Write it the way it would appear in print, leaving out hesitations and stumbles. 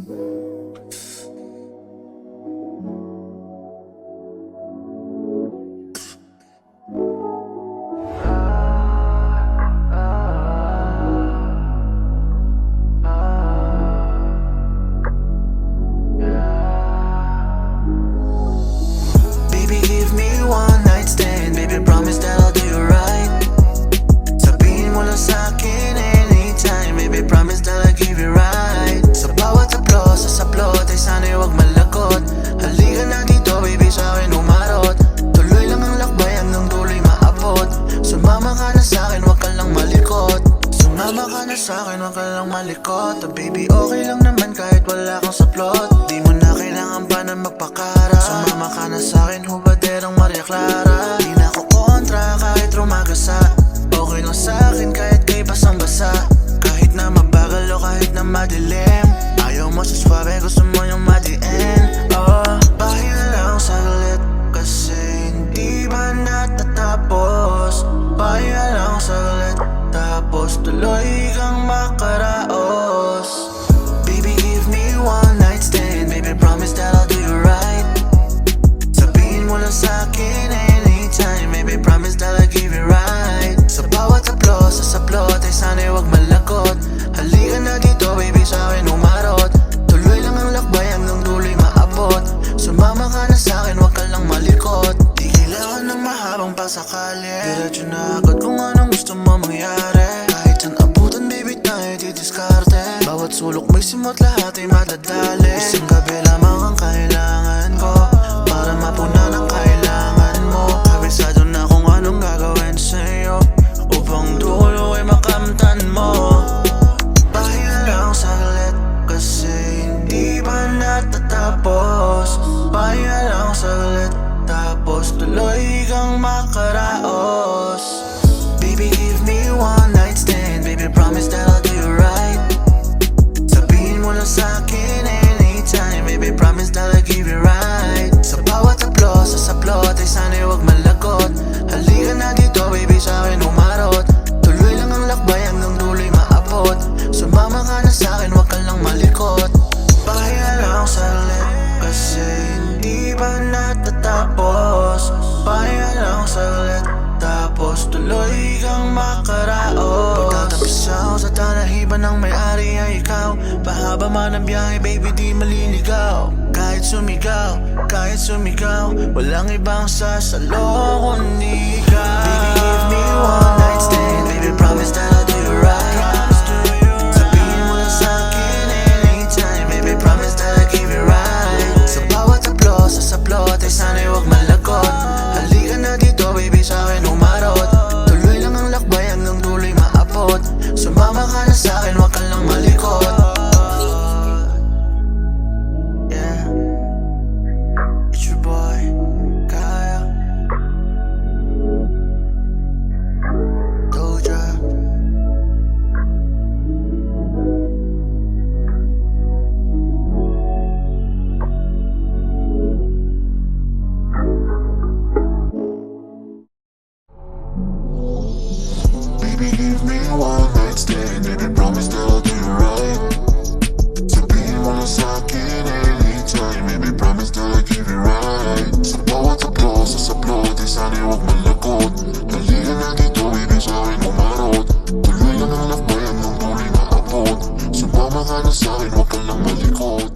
Baby, give me one night stand. Baby, promise that I'll do you right. Sabihin mo lang sa'kin anytime. Baby, promise that I'll give you right. Sa bawat aplo, sa saplot ay sana'y huwag malakot. Halika na dito, baby, sa'kin umarot. Tuloy lang ang lakbay hanggang dulo'y maabot. Sumama ka na sa'kin, huwag ka lang malikot. Sumama ka na sa'kin, huwag ka lang malikot. Oh baby, okay lang naman kahit wala kang saplot. Di mo na kailangan pa na magpakara. Sumama ka na sa'kin, hubaderang Maria Clara. Di na ako kontra kahit rumagasa. Okay lang sa'kin kahit kay basang-basa. Kahit na mabagal o kahit na madilim. Ayaw mo sa swabe, gusto mo yung madiin. Oh, pahinga lang saglit kasi hindi ba natatapos. Pahinga lang saglit tapos tuloy kang makaraos. Baby, give me one night stand. Baby, promise that I'll do you right. Sabihin mo lang sa'kin anytime. Baby, promise that I'll give you right. Sa bawat aplo, sa saplot ay sana'y huwag malakot. Halika na dito, baby, sa'kin umarot. Tuloy lang ang lakbay hanggang dulo'y maabot. Sumama ka na sa'kin, huwag ka lang malikot. Di kailangan ng mahabang pasakali. Diretso na agad kung anong gusto mo mangyari. Kahit saan abutan, baby, tayo didiskarte. Bawat sulok may simot, lahat ay madadali. Isang gabi lamang ang kailangan ko para mapunan ang kailangan mo. Kabisado na kung anong gagawin sa'yo upang dulo ay makamtan mo. Pahinga lang saglit kasi hindi ba natatapos. Pahinga lang saglit tapos tuloy kang makaraos. Baby, give me one night stand. Baby, promise that I'll do you right. Sabihin mo lang sa'kin anytime. Baby, promise that I'll give you right. Sa bawat aplo, sa saplot ay sana'y huwag malakot. Halika na dito, baby, sa'kin umarot. Tuloy lang ang lakbay hanggang dulo'y maabot. Sumama ka na sa'kin, huwag ka lang malikot. Pahinga lang saglit kasi hindi ba natatapos. Pahinga lang saglit tapos tuloy kang makaraos. Pagtatapos ako sa tanahiban ng may-ari ay ikaw. Pahaba man ang biyahe, baby, di maliligaw. Kahit sumigaw, walang ibang sasalo kundi ikaw. Baby, give me one night stand. Baby, promise that I'll do you right. Sabihin mo lang sa'kin anytime. Baby, promise that I'll give you right. Sa bawat aplo, sa saplot ay sana'y huwag malakot. Halika na dito, baby, sa'kin umarot. Tuloy lang ang lakbay hanggang dulo'y maabot. Sumama ka na sa'kin, huwag ka lang malikot. Yeah, it's your boy, Kaya Doja. Baby, give me one night stand. Baby, promise that I'll do you right. Sabihin mo lang sa'kin anytime. Baby, promise that I'll give you right. Sa bawat aplo, sa saplot ay sana'y huwag malakot. Halika na dito, baby, sa'kin umarot. Tuloy lang ang lakbay hanggang dulo'y maabot. Sumama ka na sa'kin, huwag ka lang malikot.